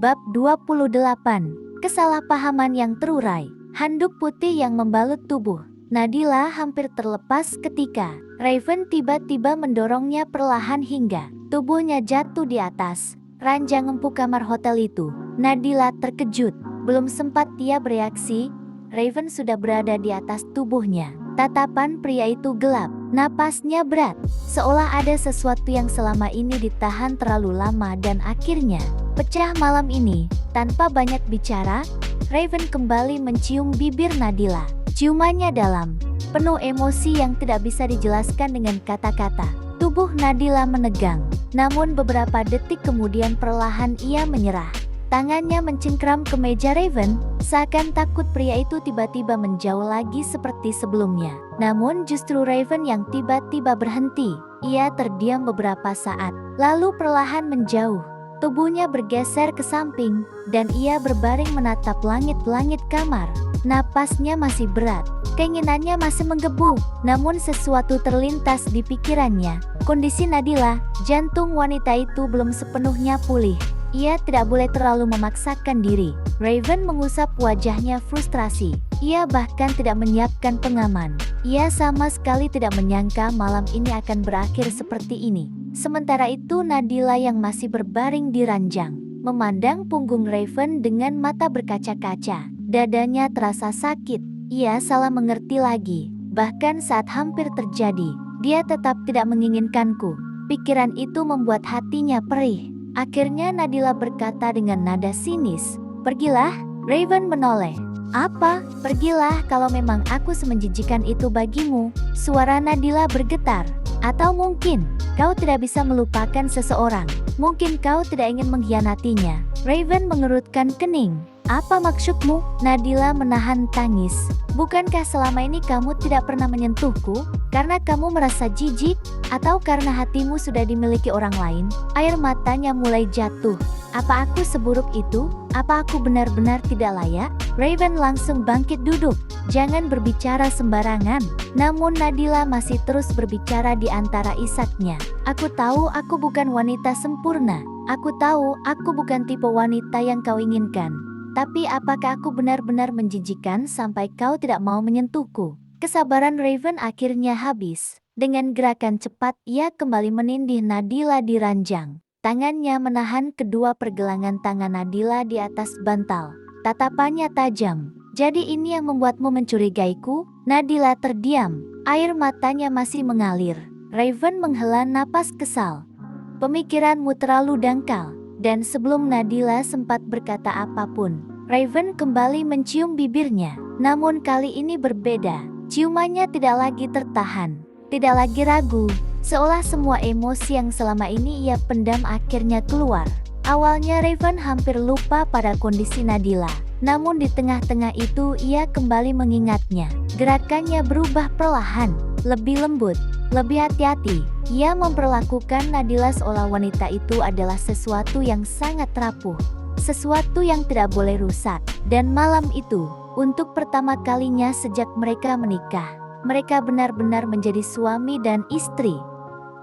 Bab 28. Kesalahpahaman yang terurai. Handuk putih yang membalut tubuh Nadila hampir terlepas ketika Raven tiba-tiba mendorongnya perlahan hingga tubuhnya jatuh di atas ranjang empuk kamar hotel itu. Nadila terkejut. Belum sempat dia bereaksi, Raven sudah berada di atas tubuhnya. Tatapan pria itu gelap, napasnya berat, seolah ada sesuatu yang selama ini ditahan terlalu lama dan akhirnya pecah malam ini. Tanpa banyak bicara, Raven kembali mencium bibir Nadila. Ciumannya dalam, penuh emosi yang tidak bisa dijelaskan dengan kata-kata. Tubuh Nadila menegang, namun beberapa detik kemudian perlahan ia menyerah. Tangannya mencengkram ke meja Raven, seakan takut pria itu tiba-tiba menjauh lagi seperti sebelumnya. Namun justru Raven yang tiba-tiba berhenti. Ia terdiam beberapa saat, lalu perlahan menjauh. Tubuhnya bergeser ke samping, dan ia berbaring menatap langit-langit kamar. Napasnya masih berat, keinginannya masih menggebu, namun sesuatu terlintas di pikirannya. Kondisi Nadila, jantung wanita itu belum sepenuhnya pulih. Ia tidak boleh terlalu memaksakan diri. Raven mengusap wajahnya frustrasi. Ia bahkan tidak menyiapkan pengaman. Ia sama sekali tidak menyangka malam ini akan berakhir seperti ini. Sementara itu Nadila yang masih berbaring di ranjang, memandang punggung Raven dengan mata berkaca-kaca. Dadanya terasa sakit. Ia salah mengerti lagi. Bahkan saat hampir terjadi, dia tetap tidak menginginkanku. Pikiran itu membuat hatinya perih. Akhirnya Nadila berkata dengan nada sinis, "Pergilah." Raven menoleh. "Apa? Pergilah kalau memang aku semenjijikan itu bagimu?" Suara Nadila bergetar. "Atau mungkin kau tidak bisa melupakan seseorang. Mungkin kau tidak ingin mengkhianatinya." Raven mengerutkan kening. "Apa maksudmu?" Nadila menahan tangis. "Bukankah selama ini kamu tidak pernah menyentuhku? Karena kamu merasa jijik? Atau karena hatimu sudah dimiliki orang lain?" Air matanya mulai jatuh. "Apa aku seburuk itu? Apa aku benar-benar tidak layak?" Raven langsung bangkit duduk. "Jangan berbicara sembarangan." Namun Nadila masih terus berbicara di antara isaknya. "Aku tahu aku bukan wanita sempurna. Aku tahu aku bukan tipe wanita yang kau inginkan. Tapi apakah aku benar-benar menjijikan sampai kau tidak mau menyentuhku?" Kesabaran Raven akhirnya habis. Dengan gerakan cepat ia kembali menindih Nadila di ranjang. Tangannya menahan kedua pergelangan tangan Nadila di atas bantal. Tatapannya tajam. "Jadi ini yang membuatmu mencurigaiku?" Nadila terdiam. Air matanya masih mengalir. Raven menghela napas kesal. "Pemikiranmu terlalu dangkal." Dan sebelum Nadila sempat berkata apapun, Raven kembali mencium bibirnya. Namun kali ini berbeda. Ciumannya tidak lagi tertahan, tidak lagi ragu. Seolah semua emosi yang selama ini ia pendam akhirnya keluar. Awalnya Raven hampir lupa pada kondisi Nadila. Namun di tengah-tengah itu ia kembali mengingatnya. Gerakannya berubah perlahan, lebih lembut, lebih hati-hati. Ia memperlakukan Nadila seolah wanita itu adalah sesuatu yang sangat rapuh, sesuatu yang tidak boleh rusak. Dan malam itu, untuk pertama kalinya sejak mereka menikah, mereka benar-benar menjadi suami dan istri.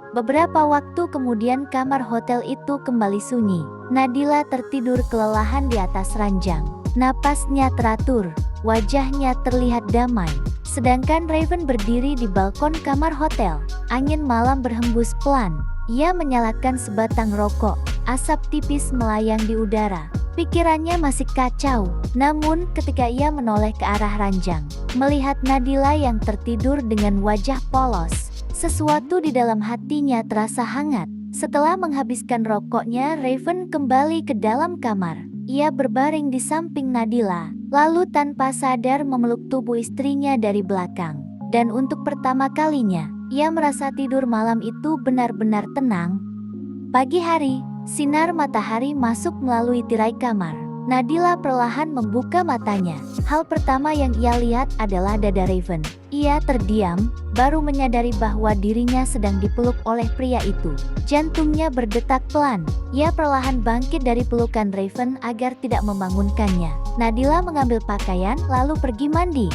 Beberapa waktu kemudian kamar hotel itu kembali sunyi. Nadila tertidur kelelahan di atas ranjang. Napasnya teratur, wajahnya terlihat damai. Sedangkan Raven berdiri di balkon kamar hotel. Angin malam berhembus pelan. Ia menyalakan sebatang rokok. Asap tipis melayang di udara. Pikirannya masih kacau. Namun ketika ia menoleh ke arah ranjang, melihat Nadila yang tertidur dengan wajah polos, sesuatu di dalam hatinya terasa hangat. Setelah menghabiskan rokoknya, Raven kembali ke dalam kamar. Ia berbaring di samping Nadila, lalu tanpa sadar memeluk tubuh istrinya dari belakang. Dan untuk pertama kalinya, ia merasa tidur malam itu benar-benar tenang. Pagi hari, sinar matahari masuk melalui tirai kamar. Nadila perlahan membuka matanya. Hal pertama yang ia lihat adalah dada Raven. Ia terdiam, baru menyadari bahwa dirinya sedang dipeluk oleh pria itu. Jantungnya berdetak pelan. Ia perlahan bangkit dari pelukan Raven agar tidak membangunkannya. Nadila mengambil pakaian lalu pergi mandi.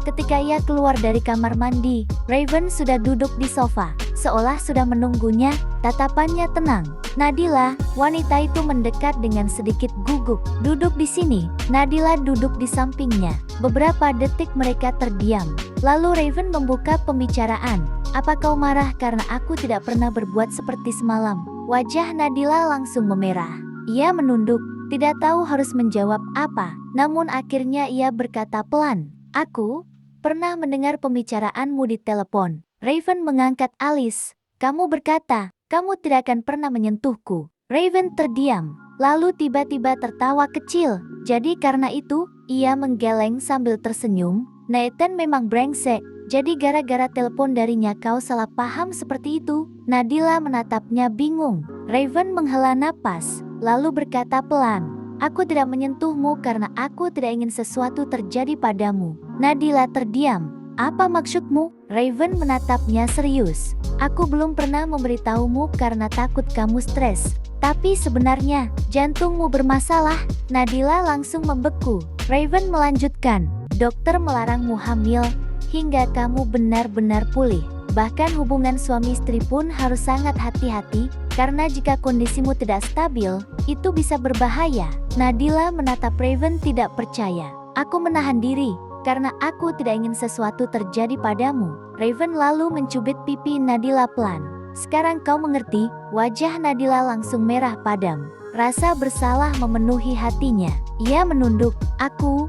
Ketika ia keluar dari kamar mandi, Raven sudah duduk di sofa. seolah sudah menunggunya, tatapannya tenang. Nadila, wanita itu mendekat dengan sedikit gugup. Duduk di sini. Nadila duduk di sampingnya. Beberapa detik mereka terdiam. Lalu Raven membuka pembicaraan. Apa kau marah karena aku tidak pernah berbuat seperti semalam? Wajah Nadila langsung memerah. Ia menunduk, tidak tahu harus menjawab apa. Namun akhirnya ia berkata pelan, aku pernah mendengar pembicaraanmu di telepon. Raven mengangkat alis. Kamu berkata, kamu tidak akan pernah menyentuhku. Raven terdiam, lalu tiba-tiba tertawa kecil. Jadi karena itu, ia menggeleng sambil tersenyum. Nathan memang brengsek. Jadi gara-gara telepon darinya kau salah paham seperti itu? Nadila menatapnya bingung. Raven menghela napas, lalu berkata pelan, aku tidak menyentuhmu karena aku tidak ingin sesuatu terjadi padamu. Nadila terdiam. Apa maksudmu? Raven menatapnya serius. Aku belum pernah memberitahumu karena takut kamu stres. Tapi sebenarnya, jantungmu bermasalah. Nadila langsung membeku. Raven melanjutkan, dokter melarangmu hamil hingga kamu benar-benar pulih. Bahkan hubungan suami istri pun harus sangat hati-hati, karena jika kondisimu tidak stabil, itu bisa berbahaya. Nadila menatap Raven tidak percaya. Aku menahan diri, karena aku tidak ingin sesuatu terjadi padamu. Raven lalu mencubit pipi Nadila pelan. Sekarang kau mengerti? Wajah Nadila langsung merah padam. Rasa bersalah memenuhi hatinya. Ia menunduk, aku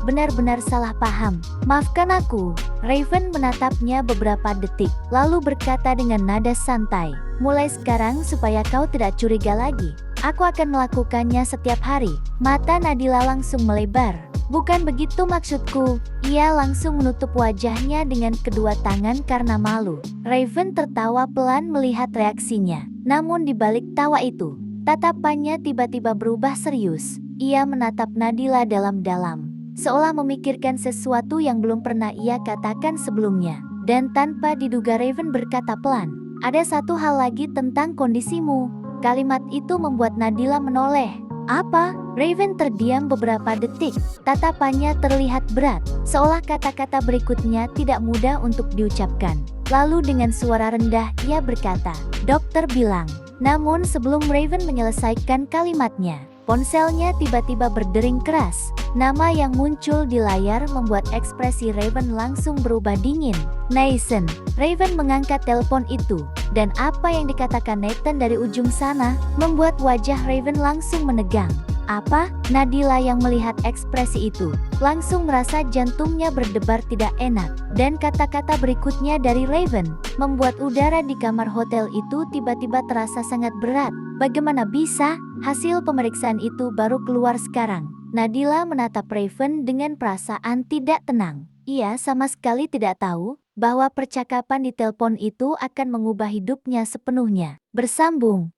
benar-benar salah paham. Maafkan aku. Raven menatapnya beberapa detik, lalu berkata dengan nada santai, mulai sekarang supaya kau tidak curiga lagi, aku akan melakukannya setiap hari. Mata Nadila langsung melebar. Bukan begitu maksudku. Ia langsung menutup wajahnya dengan kedua tangan karena malu. Raven tertawa pelan melihat reaksinya. Namun di balik tawa itu, tatapannya tiba-tiba berubah serius. Ia menatap Nadila dalam-dalam, seolah memikirkan sesuatu yang belum pernah ia katakan sebelumnya. Dan tanpa diduga Raven berkata pelan, ada satu hal lagi tentang kondisimu. Kalimat itu membuat Nadila menoleh. Apa? Raven terdiam beberapa detik. Tatapannya terlihat berat, seolah kata-kata berikutnya tidak mudah untuk diucapkan. Lalu dengan suara rendah ia berkata, dokter bilang. Namun sebelum Raven menyelesaikan kalimatnya, ponselnya tiba-tiba berdering keras. Nama yang muncul di layar membuat ekspresi Raven langsung berubah dingin. Nathan. Raven mengangkat telepon itu, dan apa yang dikatakan Nathan dari ujung sana membuat wajah Raven langsung menegang. Apa? Nadila yang melihat ekspresi itu langsung merasa jantungnya berdebar tidak enak. Dan kata-kata berikutnya dari Raven membuat udara di kamar hotel itu tiba-tiba terasa sangat berat. Bagaimana bisa? Hasil pemeriksaan itu baru keluar sekarang. Nadila menatap Raven dengan perasaan tidak tenang. Ia sama sekali tidak tahu bahwa percakapan di telepon itu akan mengubah hidupnya sepenuhnya. Bersambung.